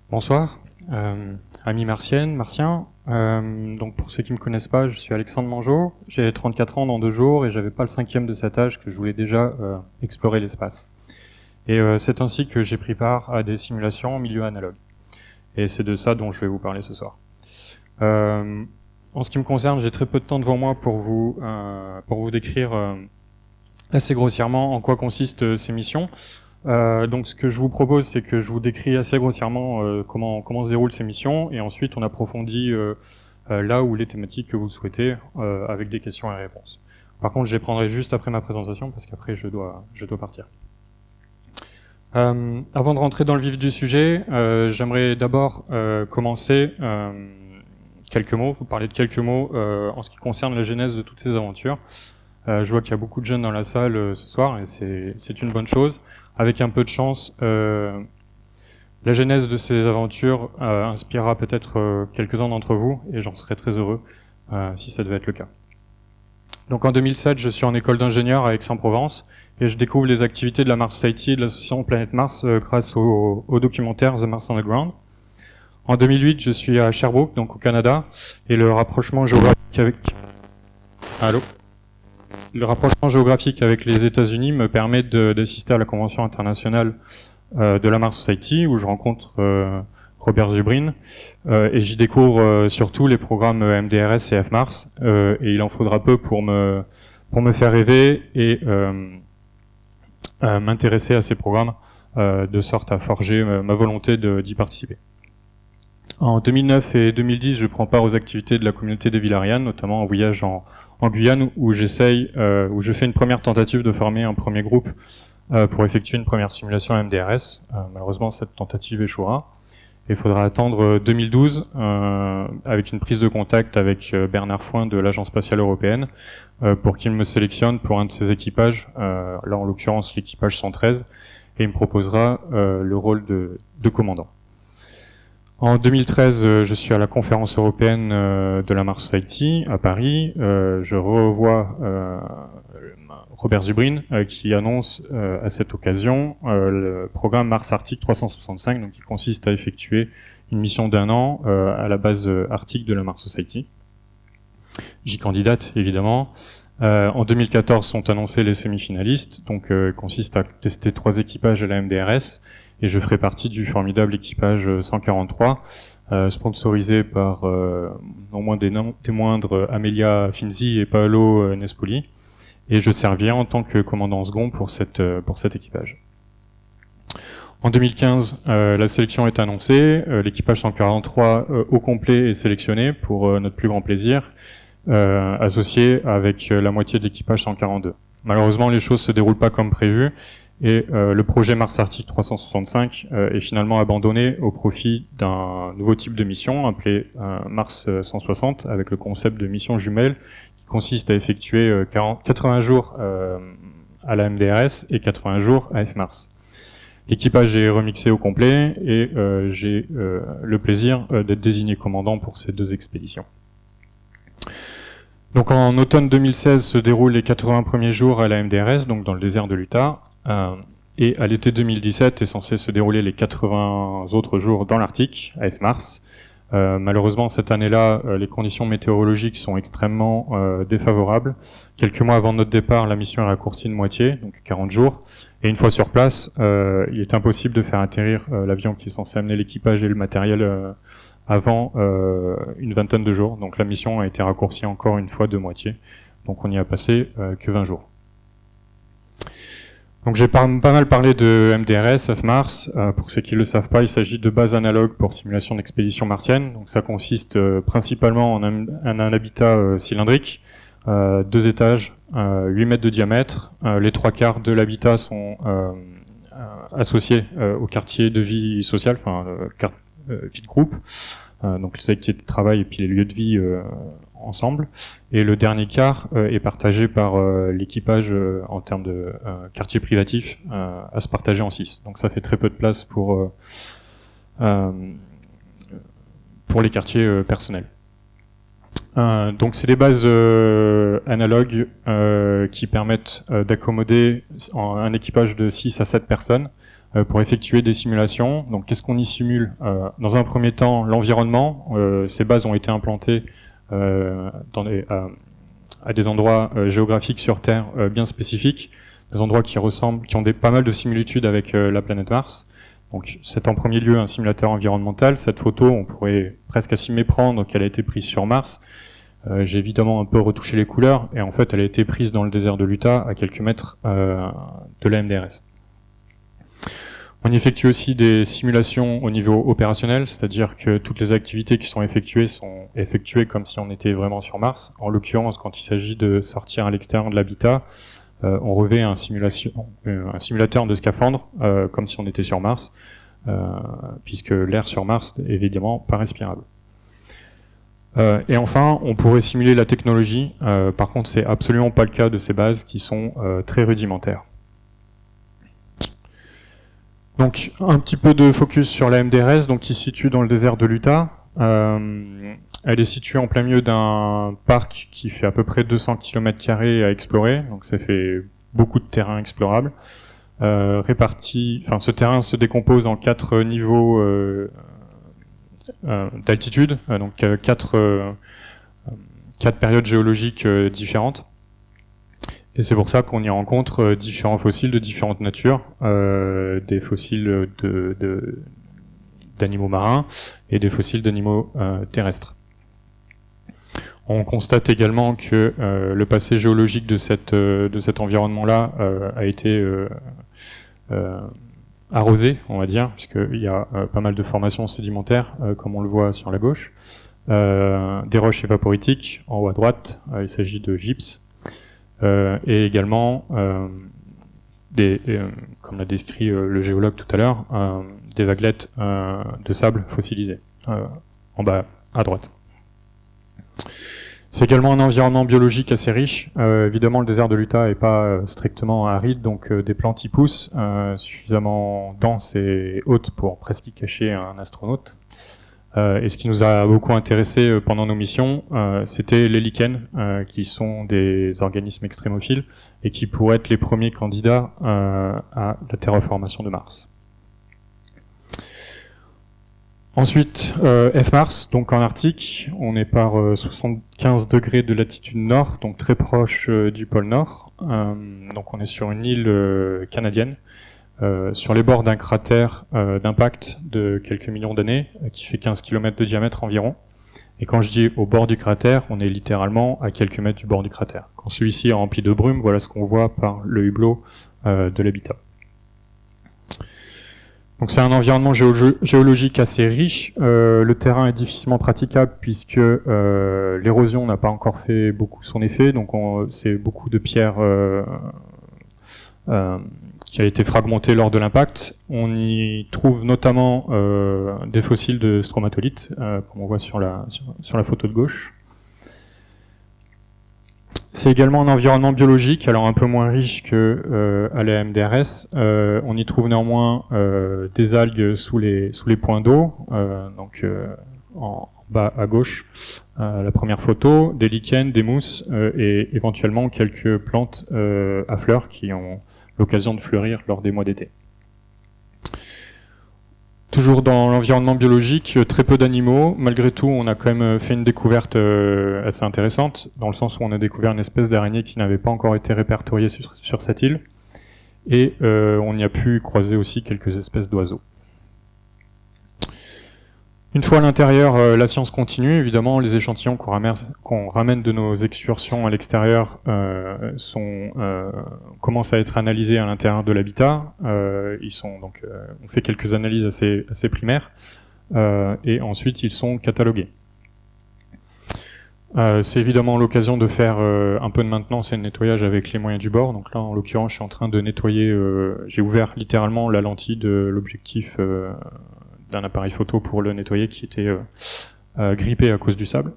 Bonsoir, amis martiens. Donc pour ceux qui me connaissent pas, je suis Alexandre Mangeot, j'ai 34 ans dans 2 jours et j'avais pas le 5e de cet âge que je voulais déjà explorer l'espace. Et c'est ainsi que j'ai pris part à des simulations en milieu analogue. Et c'est de ça dont je vais vous parler ce soir. En ce qui me concerne, j'ai très peu de temps devant moi pour vous décrire assez grossièrement en quoi consistent ces missions. Donc ce que je vous propose, c'est que je vous décris assez grossièrement comment se déroulent ces missions, et ensuite on approfondit là où les thématiques que vous souhaitez, avec des questions et réponses. Par contre, je les prendrai juste après ma présentation, parce qu'après je dois partir. Avant de rentrer dans le vif du sujet, j'aimerais d'abord commencer vous parler de quelques mots en ce qui concerne la genèse de toutes ces aventures. Je vois qu'il y a beaucoup de jeunes dans la salle ce soir, et c'est une bonne chose. Avec un peu de chance, la genèse de ces aventures inspirera peut-être quelques-uns d'entre vous, et j'en serais très heureux si ça devait être le cas. Donc en 2007, je suis en école d'ingénieur à Aix-en-Provence, et je découvre les activités de la Mars Society et de l'association Planète Mars grâce au documentaire The Mars Underground. En 2008, je suis à Sherbrooke, donc au Canada, et le rapprochement géographique avec les États-Unis me permet d'assister à la convention internationale de la Mars Society, où je rencontre Robert Zubrin, et j'y découvre surtout les programmes MDRS et FMARS, et il en faudra peu pour me faire rêver et m'intéresser à ces programmes, de sorte à forger ma volonté d'y participer. En 2009 et 2010, je prends part aux activités de la communauté des Villarianes, notamment en voyage en Guyane, où je fais une première tentative de former un premier groupe pour effectuer une première simulation MDRS. Malheureusement, cette tentative échouera. Il faudra attendre 2012 avec une prise de contact avec Bernard Foin de l'Agence spatiale européenne pour qu'il me sélectionne pour un de ses équipages, là en l'occurrence l'équipage 113, et il me proposera le rôle de commandant. En 2013, je suis à la conférence européenne de la Mars Society à Paris. Je revois Robert Zubrin qui annonce à cette occasion le programme Mars Arctique 365, donc qui consiste à effectuer une mission d'1 an à la base arctique de la Mars Society. J'y candidate évidemment. En 2014 sont annoncés les semi-finalistes, donc consiste à tester 3 équipages à la MDRS. Et je ferai partie du formidable équipage 143, sponsorisé par non moins des moindres Amelia Finzi et Paolo Nespoli, et je servirai en tant que commandant second pour cet équipage. En 2015, la sélection est annoncée, l'équipage 143 au complet est sélectionné pour notre plus grand plaisir, associé avec la moitié de l'équipage 142. Malheureusement, les choses se déroulent pas comme prévu, et le projet Mars Arctique 365 est finalement abandonné au profit d'un nouveau type de mission appelé Mars 160, avec le concept de mission jumelle qui consiste à effectuer 80 jours à la MDRS et 80 jours à FMARS. L'équipage est remixé au complet et j'ai le plaisir d'être désigné commandant pour ces 2 expéditions. Donc en automne 2016 se déroulent les 80 premiers jours à la MDRS, donc dans le désert de l'Utah. Et à l'été 2017 est censé se dérouler les 80 autres jours dans l'Arctique, à FMARS. Malheureusement, cette année-là, les conditions météorologiques sont extrêmement défavorables. Quelques mois avant notre départ, la mission est raccourcie de moitié, donc 40 jours. Et une fois sur place, il est impossible de faire atterrir l'avion qui est censé amener l'équipage et le matériel avant une vingtaine de jours. Donc la mission a été raccourcie encore une fois de moitié. Donc on n'y a passé que 20 jours. Donc j'ai pas mal parlé de MDRS, FMARS. Pour ceux qui ne le savent pas, il s'agit de bases analogues pour simulation d'expédition martienne. Donc ça consiste principalement en un habitat cylindrique, 2 étages, 8 mètres de diamètre. Les 3/4 de l'habitat sont associés au quartier de vie sociale, enfin vie de groupe. Donc les activités de travail et puis les lieux de vie ensemble, et le dernier quart est partagé par l'équipage en termes de quartier privatif à se partager en 6. Donc ça fait très peu de place pour les quartiers personnels. Donc c'est des bases analogues qui permettent d'accommoder un équipage de 6 à 7 personnes pour effectuer des simulations. Donc qu'est-ce qu'on y simule? Dans un premier temps, l'environnement. Ces bases ont été implantées à des endroits géographiques sur Terre bien spécifiques, des endroits qui ont pas mal de similitudes avec la planète Mars. Donc c'est en premier lieu un simulateur environnemental. Cette photo, on pourrait presque s'y méprendre qu'elle a été prise sur Mars. J'ai évidemment un peu retouché les couleurs, et en fait elle a été prise dans le désert de l'Utah, à quelques mètres de la MDRS. On effectue aussi des simulations au niveau opérationnel, c'est-à-dire que toutes les activités qui sont effectuées comme si on était vraiment sur Mars. En l'occurrence, quand il s'agit de sortir à l'extérieur de l'habitat, on revêt un simulateur de scaphandre, comme si on était sur Mars, puisque l'air sur Mars est évidemment pas respirable. Et enfin, on pourrait simuler la technologie. Par contre, c'est absolument pas le cas de ces bases qui sont très rudimentaires. Donc, un petit peu de focus sur la MDRS, donc qui se situe dans le désert de l'Utah. Elle est située en plein milieu d'un parc qui fait à peu près 200 km² à explorer, donc ça fait beaucoup de terrain explorable. Ce terrain se décompose en 4 niveaux d'altitude, donc 4 périodes géologiques différentes. Et c'est pour ça qu'on y rencontre différents fossiles de différentes natures, des fossiles d'animaux marins et des fossiles d'animaux terrestres. On constate également que le passé géologique de cet environnement-là a été arrosé, on va dire, puisqu'il y a pas mal de formations sédimentaires, comme on le voit sur la gauche, des roches évaporitiques en haut à droite, il s'agit de gypse, et également comme l'a décrit le géologue tout à l'heure, des vaguelettes de sable fossilisées en bas à droite. C'est également un environnement biologique assez riche. Évidemment, le désert de l'Utah n'est pas strictement aride, donc des plantes y poussent, suffisamment denses et hautes pour presque y cacher un astronaute. Et ce qui nous a beaucoup intéressé pendant nos missions, c'était les lichens, qui sont des organismes extrémophiles et qui pourraient être les premiers candidats à la terraformation de Mars. Ensuite, F-Mars, donc en Arctique, on est par 75 degrés de latitude nord, donc très proche du pôle Nord. Donc on est sur une île canadienne, sur les bords d'un cratère d'impact de quelques millions d'années, qui fait 15 km de diamètre environ. Et quand je dis au bord du cratère, on est littéralement à quelques mètres du bord du cratère. Quand celui-ci est rempli de brume, voilà ce qu'on voit par le hublot de l'habitat. Donc c'est un environnement géologique assez riche. Le terrain est difficilement praticable puisque l'érosion n'a pas encore fait beaucoup son effet. Donc c'est beaucoup de pierres qui a été fragmentée lors de l'impact. On y trouve notamment des fossiles de stromatolites, comme on voit sur la photo de gauche. C'est également un environnement biologique, alors un peu moins riche que à la MDRS. On y trouve néanmoins des algues sous les points d'eau, donc en bas à gauche, la première photo, des lichens, des mousses et éventuellement quelques plantes à fleurs qui ont l'occasion de fleurir lors des mois d'été. Toujours dans l'environnement biologique, très peu d'animaux. Malgré tout, on a quand même fait une découverte assez intéressante, dans le sens où on a découvert une espèce d'araignée qui n'avait pas encore été répertoriée sur cette île. Et on y a pu croiser aussi quelques espèces d'oiseaux. Une fois à l'intérieur, la science continue. Évidemment, les échantillons qu'on ramène de nos excursions à l'extérieur commencent à être analysés à l'intérieur de l'habitat. On fait quelques analyses assez primaires, et ensuite ils sont catalogués. C'est évidemment l'occasion de faire un peu de maintenance et de nettoyage avec les moyens du bord. Donc là, en l'occurrence, je suis en train de nettoyer. J'ai ouvert littéralement la lentille de l'objectif d'un appareil photo pour le nettoyer qui était grippé à cause du sable.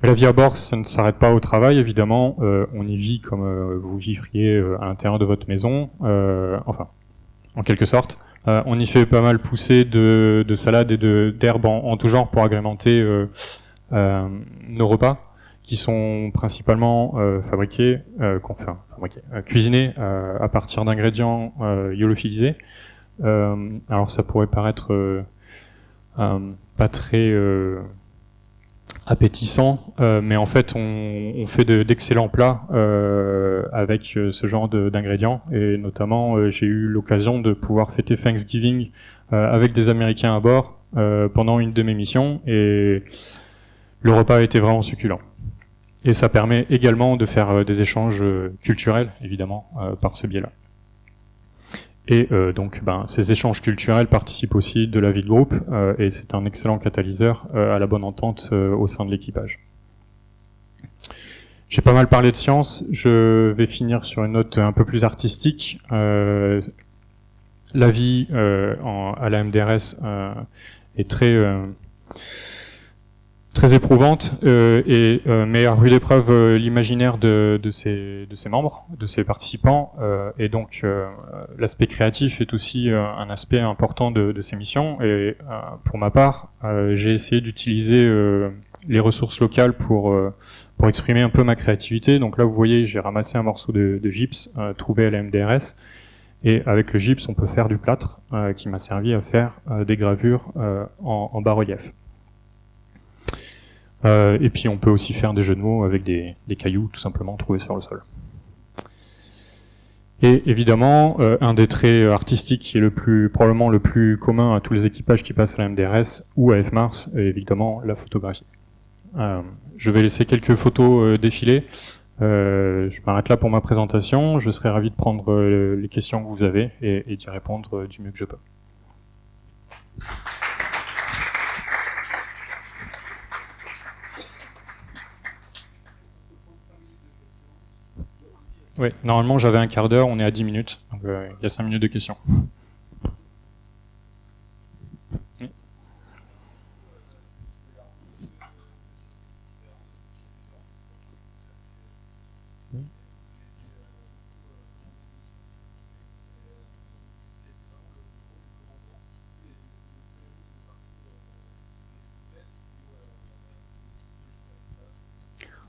Mais la vie à bord, ça ne s'arrête pas au travail, évidemment. On y vit comme vous vivriez à l'intérieur de votre maison, en quelque sorte. On y fait pas mal pousser de salades et d'herbes en tout genre pour agrémenter nos repas, qui sont principalement cuisinés à partir d'ingrédients lyophilisés. Alors ça pourrait paraître pas très appétissant, mais en fait on fait d'excellents plats avec ce genre d'ingrédients, et notamment j'ai eu l'occasion de pouvoir fêter Thanksgiving avec des Américains à bord pendant une de mes missions, et le repas a été vraiment succulent. Et ça permet également de faire des échanges culturels, évidemment, par ce biais-là. Et donc, ces échanges culturels participent aussi de la vie de groupe, et c'est un excellent catalyseur à la bonne entente au sein de l'équipage. J'ai pas mal parlé de science, je vais finir sur une note un peu plus artistique. La vie à la MDRS est très éprouvante et met à rude épreuve l'imaginaire de ses membres, de ses participants, et donc l'aspect créatif est aussi un aspect important de ces missions. Et pour ma part, j'ai essayé d'utiliser les ressources locales pour exprimer un peu ma créativité. Donc là, vous voyez, j'ai ramassé un morceau de gypse trouvé à la MDRS, et avec le gypse, on peut faire du plâtre qui m'a servi à faire des gravures en bas-relief. Et puis on peut aussi faire des jeux de mots avec des cailloux tout simplement trouvés sur le sol. Et évidemment, un des traits artistiques qui est probablement le plus commun à tous les équipages qui passent à la MDRS ou à FMARS, est évidemment la photographie. Je vais laisser quelques photos défiler. Je m'arrête là pour ma présentation. Je serai ravi de prendre les questions que vous avez et d'y répondre du mieux que je peux. Oui, normalement j'avais un quart d'heure, on est à 10 minutes, donc il y a 5 minutes de questions.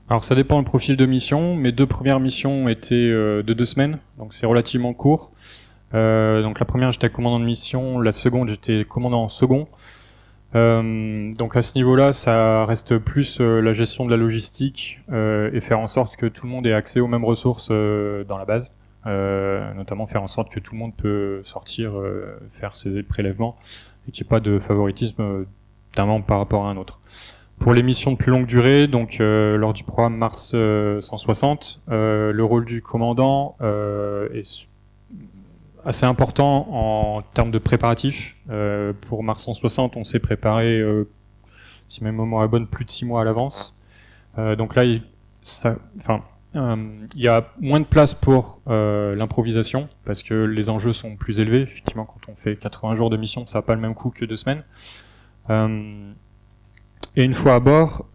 Alors ça dépend du profil de mission. Mes 2 premières missions étaient de 2 semaines, donc c'est relativement court. Donc la première j'étais commandant de mission, la seconde j'étais commandant en second. Donc à ce niveau-là, ça reste plus la gestion de la logistique et faire en sorte que tout le monde ait accès aux mêmes ressources dans la base. Notamment faire en sorte que tout le monde peut sortir, faire ses prélèvements et qu'il n'y ait pas de favoritisme d'un membre par rapport à un autre. Pour les missions de plus longue durée, donc lors du programme Mars 160, le rôle du commandant est assez important en termes de préparatifs. Pour Mars 160, on s'est préparé, si ma mémoire est bonne, plus de 6 mois à l'avance. Donc là, il y a moins de place pour l'improvisation, parce que les enjeux sont plus élevés. Effectivement, quand on fait 80 jours de mission, ça n'a pas le même coût que 2 semaines. Et une fois à bord,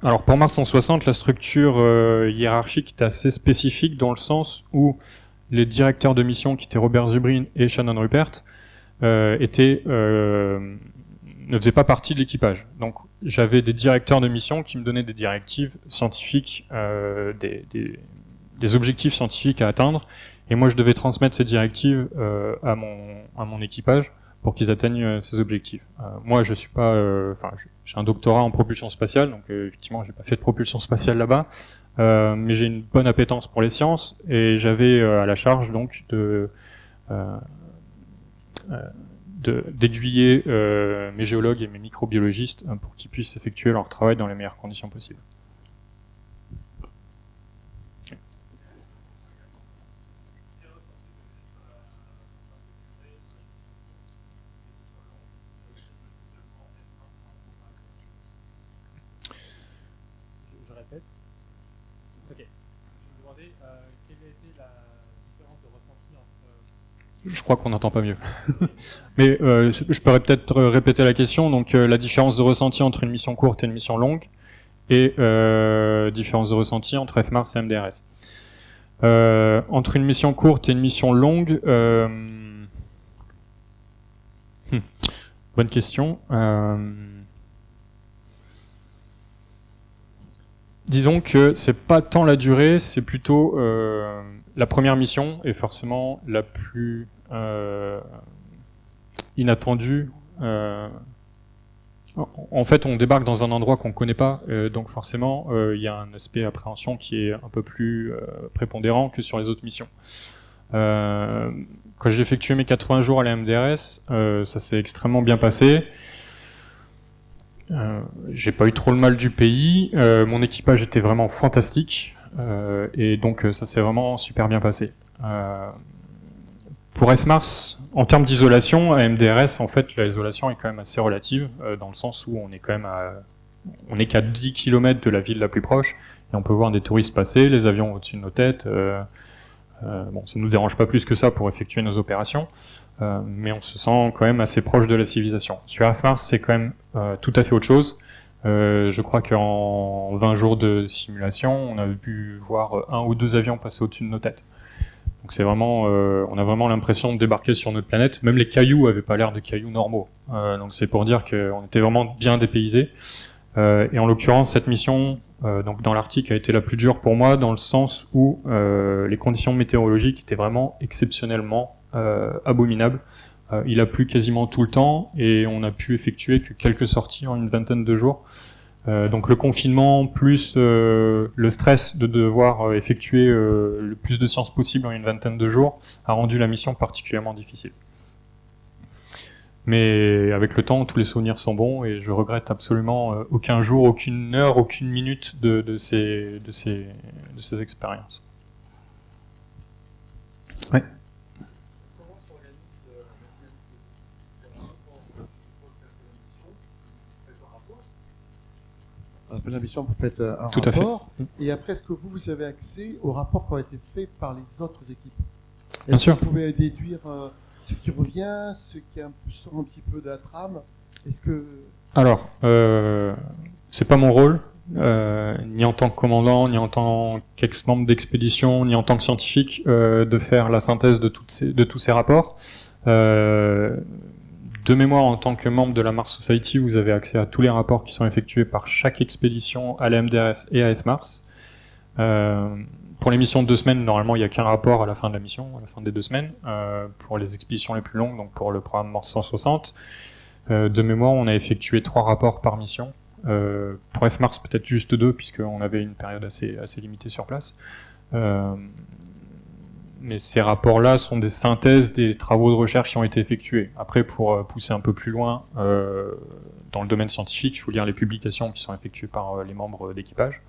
alors pour Mars 160, la structure hiérarchique est assez spécifique dans le sens où les directeurs de mission, qui étaient Robert Zubrin et Shannon Rupert, ne faisaient pas partie de l'équipage. Donc j'avais des directeurs de mission qui me donnaient des directives scientifiques, des objectifs scientifiques à atteindre, et moi je devais transmettre ces directives à mon équipage pour qu'ils atteignent ces objectifs. Moi, je suis pas, j'ai un doctorat en propulsion spatiale, donc effectivement, j'ai pas fait de propulsion spatiale là-bas, mais j'ai une bonne appétence pour les sciences et j'avais à la charge donc d'aiguiller mes géologues et mes microbiologistes pour qu'ils puissent effectuer leur travail dans les meilleures conditions possibles. Je crois qu'on n'entend pas mieux. Mais je pourrais peut-être répéter la question. Donc la différence de ressenti entre une mission courte et une mission longue, et différence de ressenti entre FMARS et MDRS. Entre une mission courte et une mission longue, bonne question. disons que c'est pas tant la durée, c'est plutôt la première mission est forcément la plus inattendue. En fait, on débarque dans un endroit qu'on connaît pas, donc forcément, il y a un aspect appréhension qui est un peu plus prépondérant que sur les autres missions. Quand j'ai effectué mes 80 jours à la MDRS, ça s'est extrêmement bien passé. J'ai pas eu trop le mal du pays. Mon équipage était vraiment fantastique, et donc ça s'est vraiment super bien passé. Pour F-Mars, en termes d'isolation, à MDRS, en fait, l'isolation est quand même assez relative, dans le sens où on est quand même on n'est qu'à 10 km de la ville la plus proche, et on peut voir des touristes passer, les avions au-dessus de nos têtes. Bon, ça nous dérange pas plus que ça pour effectuer nos opérations, mais on se sent quand même assez proche de la civilisation. Sur F-Mars, c'est quand même tout à fait autre chose. Je crois qu'en 20 jours de simulation, on a pu voir 1 ou 2 avions passer au-dessus de nos têtes. Donc c'est vraiment, on a vraiment l'impression de débarquer sur notre planète. Même les cailloux avaient pas l'air de cailloux normaux. Donc c'est pour dire qu'on était vraiment bien dépaysés. Et en l'occurrence, cette mission, donc dans l'Arctique, a été la plus dure pour moi dans le sens où les conditions météorologiques étaient vraiment exceptionnellement abominables. Il a plu quasiment tout le temps et on a pu effectuer que quelques sorties en une vingtaine de jours. Donc le confinement plus le stress de devoir effectuer le plus de séances possible en une vingtaine de jours a rendu la mission particulièrement difficile. Mais avec le temps, tous les souvenirs sont bons et je regrette absolument aucun jour, aucune heure, aucune minute de ces expériences. Ouais. Comment s'organise la mission? Vous faites un Tout à fait. rapport, et après, est-ce que vous avez accès aux rapports qui ont été faits par les autres équipes? Bien sûr. Vous pouvez déduire ce qui revient, ce qui sort un petit peu de la trame? Est-ce que... Alors, c'est pas mon rôle, ni en tant que commandant, ni en tant qu'ex-membre d'expédition, ni en tant que scientifique, de faire la synthèse de tous ces rapports. De mémoire, en tant que membre de la Mars Society, vous avez accès à tous les rapports qui sont effectués par chaque expédition à la MDRS et à F-Mars. Pour les missions de 2 semaines, normalement, il n'y a qu'un rapport à la fin de la mission, à la fin des 2 semaines. Pour les expéditions les plus longues, donc pour le programme Mars 160, de mémoire, on a effectué 3 rapports par mission. Pour F-Mars, peut-être juste 2, puisqu'on avait une période assez limitée sur place. Mais ces rapports-là sont des synthèses des travaux de recherche qui ont été effectués. Après, pour pousser un peu plus loin dans le domaine scientifique, il faut lire les publications qui sont effectuées par les membres d'équipage.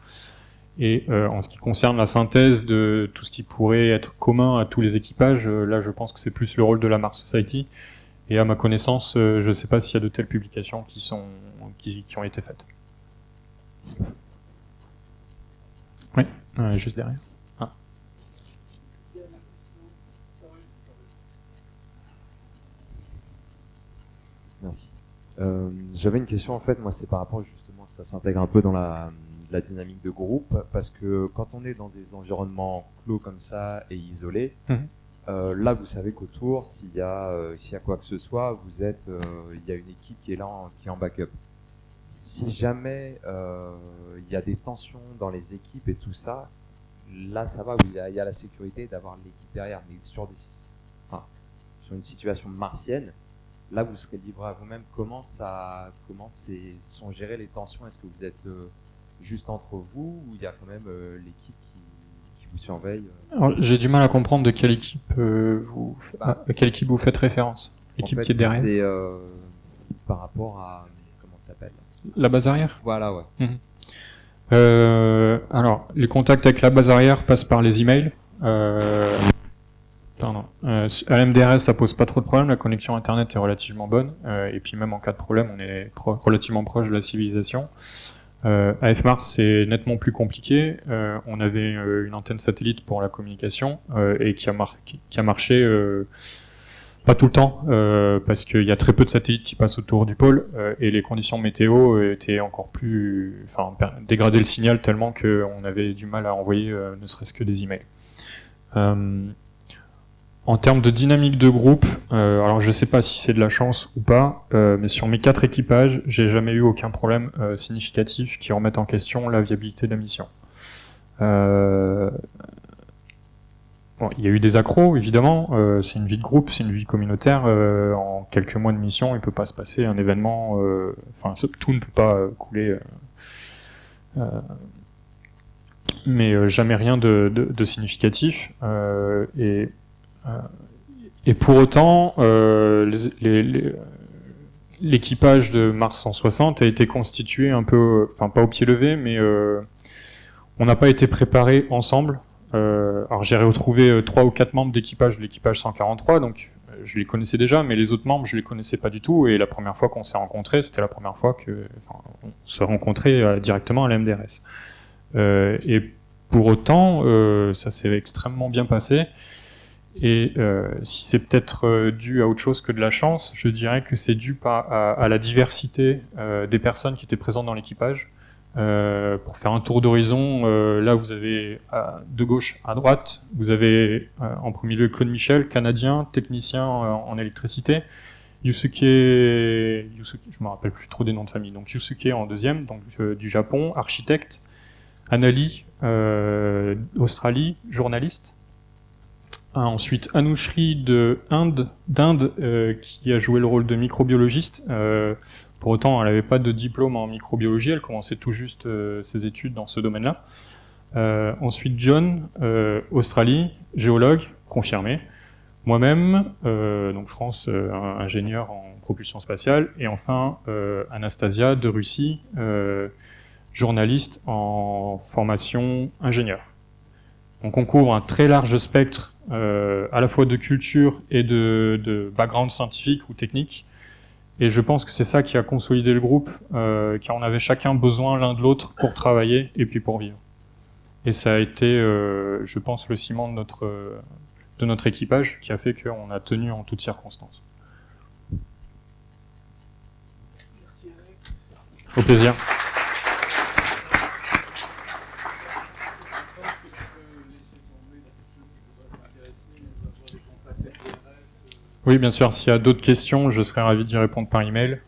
Et en ce qui concerne la synthèse de tout ce qui pourrait être commun à tous les équipages, là je pense que c'est plus le rôle de la Mars Society. Et à ma connaissance, je ne sais pas s'il y a de telles publications qui ont été faites. Oui, juste derrière. Ah. Merci. J'avais une question en fait, moi c'est par rapport justement, ça s'intègre un peu dans la dynamique de groupe, parce que quand on est dans des environnements clos comme ça et isolés, là vous savez qu'autour, s'il y a quoi que ce soit, il y a une équipe qui est là, qui est en backup. Si jamais il y a des tensions dans les équipes et tout ça, là ça va, il y a la sécurité d'avoir l'équipe derrière, mais sur une situation martienne, là, vous serez livré à vous-même. Comment sont gérées les tensions? Est-ce que vous êtes juste entre vous, ou il y a quand même l'équipe qui vous surveille? Alors, j'ai du mal à comprendre de quelle équipe à quelle équipe vous faites référence. L'équipe qui est derrière. C'est par rapport à comment ça s'appelle? La base arrière. Voilà, ouais. Alors, les contacts avec la base arrière passent par les emails. À MDRS, ça pose pas trop de problèmes, la connexion internet est relativement bonne, et puis même en cas de problème, on est relativement proche de la civilisation. À F-Mars, c'est nettement plus compliqué. On avait une antenne satellite pour la communication, et qui a marché pas tout le temps, parce qu'il y a très peu de satellites qui passent autour du pôle, et les conditions météo étaient encore plus... dégradaient le signal tellement qu'on avait du mal à envoyer ne serait-ce que des emails. En termes de dynamique de groupe, alors je sais pas si c'est de la chance ou pas, mais sur mes 4 équipages, j'ai jamais eu aucun problème significatif qui remette en question la viabilité de la mission. Bon, il y a eu des accros, évidemment, c'est une vie de groupe, c'est une vie communautaire, en quelques mois de mission, il peut pas se passer un événement, enfin tout ne peut pas couler, mais jamais rien de significatif, et pour autant, l'équipage de Mars 160 a été constitué un peu, enfin pas au pied levé, mais on n'a pas été préparés ensemble. Alors j'ai retrouvé 3 ou 4 membres d'équipage de l'équipage 143, donc je les connaissais déjà, mais les autres membres je les connaissais pas du tout. Et la première fois qu'on s'est rencontrés, c'était la première fois on se rencontrait directement à la MDRS. Et pour autant, ça s'est extrêmement bien passé. Et si c'est peut-être dû à autre chose que de la chance, je dirais que c'est dû à la diversité des personnes qui étaient présentes dans l'équipage. Pour faire un tour d'horizon, là vous avez de gauche à droite, vous avez en premier lieu Claude Michel, canadien, technicien en électricité, Yusuke, je me rappelle plus trop des noms de famille, donc Yusuke en deuxième, donc du Japon, architecte, Anali, Australie, journaliste. Ensuite Anushri d'Inde, qui a joué le rôle de microbiologiste. Pour autant, elle n'avait pas de diplôme en microbiologie, elle commençait tout juste ses études dans ce domaine-là. Ensuite John, Australie, géologue, confirmé. Moi-même, donc France, ingénieur en propulsion spatiale. Et enfin Anastasia de Russie, journaliste en formation ingénieur. Donc on couvre un très large spectre à la fois de culture et de background scientifique ou technique. Et je pense que c'est ça qui a consolidé le groupe, car on avait chacun besoin l'un de l'autre pour travailler et puis pour vivre. Et ça a été, je pense, le ciment de notre équipage qui a fait qu'on a tenu en toutes circonstances. Merci Alex. Au plaisir. Oui, bien sûr, s'il y a d'autres questions, je serais ravi d'y répondre par email.